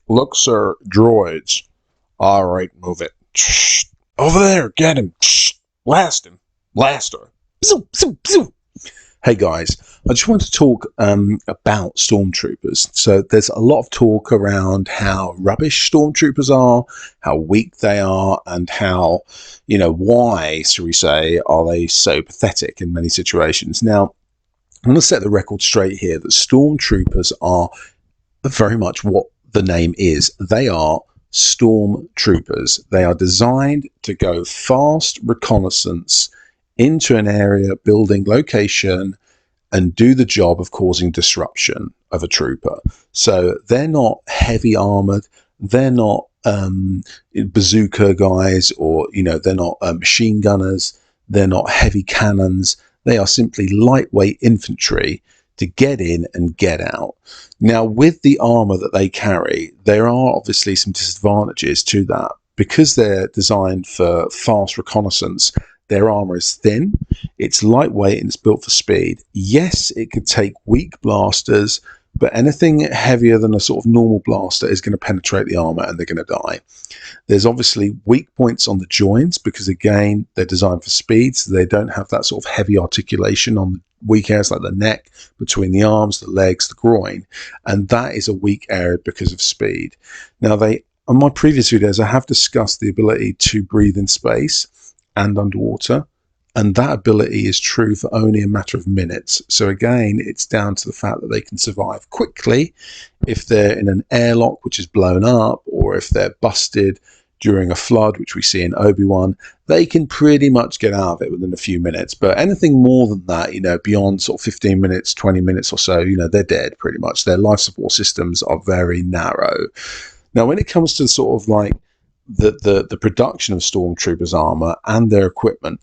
Look, sir, droids. All right, move it. Shh. Over there, get him. Shh. Blast him. Blast her. Bzoo, bzoo, bzoo. Hey guys, I just want to talk about stormtroopers. So there's a lot of talk around how rubbish stormtroopers are, how weak they are, and how, why, shall we say, are they so pathetic in many situations. Now, I'm going to set the record straight here that stormtroopers are very much what the name is. They are stormtroopers. They are designed to go fast reconnaissance into an area, building location, and do the job of causing disruption of a trooper. So they're not heavy armored. They're not bazooka guys, or they're not machine gunners. They're not heavy cannons. They are simply lightweight infantry to get in and get out. Now, with the armor that they carry, there are obviously some disadvantages to that. Because they're designed for fast reconnaissance, their armor is thin, it's lightweight, and it's built for speed. Yes, it could take weak blasters, but anything heavier than a sort of normal blaster is going to penetrate the armor and they're going to die. There's obviously weak points on the joints because, again, they're designed for speed, so they don't have that sort of heavy articulation on the weak areas like the neck, between the arms, the legs, the groin, and that is a weak area because of speed. Now, on my previous videos, I have discussed the ability to breathe in space and underwater, and that ability is true for only a matter of minutes. So again, it's down to the fact that they can survive quickly if they're in an airlock which is blown up, or if they're busted during a flood, which we see in Obi-Wan. They can pretty much get out of it within a few minutes. But anything more than that, beyond sort of 15 minutes, 20 minutes or so, they're dead pretty much. Their life support systems are very narrow. Now, when it comes to sort of like the production of stormtroopers armor and their equipment,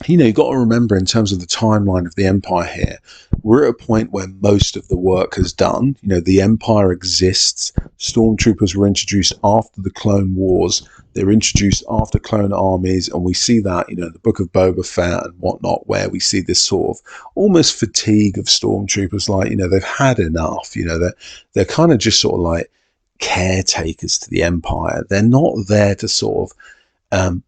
you've got to remember, in terms of the timeline of the Empire here, we're at a point where most of the work is done. The Empire exists. Stormtroopers were introduced after the Clone Wars. They're introduced after clone armies, and we see that, in the Book of Boba Fett and whatnot, where we see this sort of almost fatigue of stormtroopers, like, they've had enough. They're kind of just sort of like caretakers to the Empire. They're not there to sort of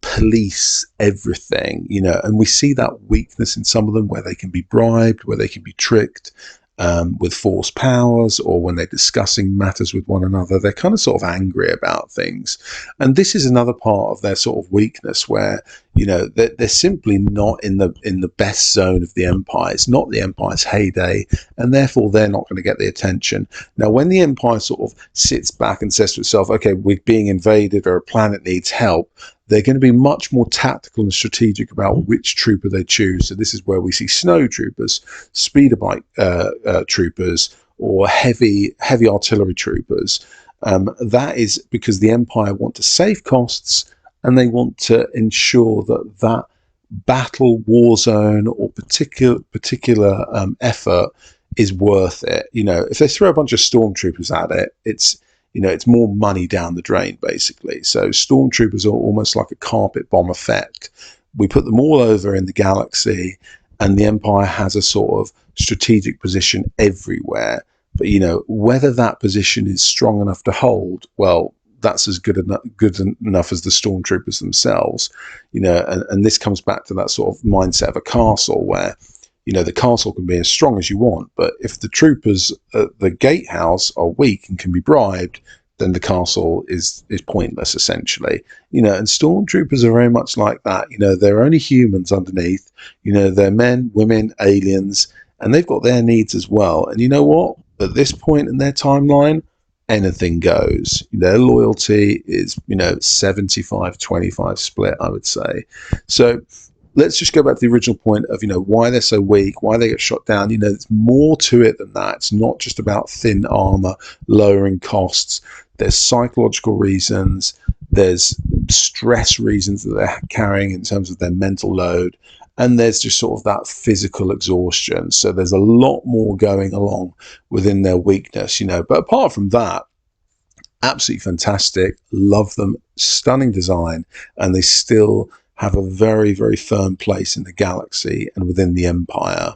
police everything, and we see that weakness in some of them, where they can be bribed, where they can be tricked with force powers, or when they're discussing matters with one another, they're kind of sort of angry about things. And this is another part of their sort of weakness, where they're simply not in the best zone of the Empire. It's not the Empire's heyday, and therefore they're not going to get the attention. Now, when the Empire sort of sits back and says to itself, okay, we're being invaded, or a planet needs help, they're going to be much more tactical and strategic about which trooper they choose. So this is where we see snow troopers, speeder bike troopers, or heavy artillery troopers. That is because the Empire want to save costs, and they want to ensure that battle, war zone, or particular effort is worth it. If they throw a bunch of stormtroopers at it, it's more money down the drain, basically. So stormtroopers are almost like a carpet bomb effect. We put them all over in the galaxy, and the Empire has a sort of strategic position everywhere. But, whether that position is strong enough to hold, well, that's as good enough as the stormtroopers themselves. And this comes back to that sort of mindset of a castle, where the castle can be as strong as you want, but if the troopers at the gatehouse are weak and can be bribed, then the castle is pointless, essentially. And stormtroopers are very much like that. They're only humans underneath. They're men, women, aliens, and they've got their needs as well. And you know what? At this point in their timeline, anything goes. Their loyalty is, 75-25 split, I would say. So let's just go back to the original point of, why they're so weak, why they get shot down. There's more to it than that. It's not just about thin armor, lowering costs. There's psychological reasons. There's stress reasons that they're carrying in terms of their mental load. And there's just sort of that physical exhaustion. So there's a lot more going along within their weakness, But apart from that, absolutely fantastic. Love them. Stunning design. And they still have a very, very firm place in the galaxy and within the Empire.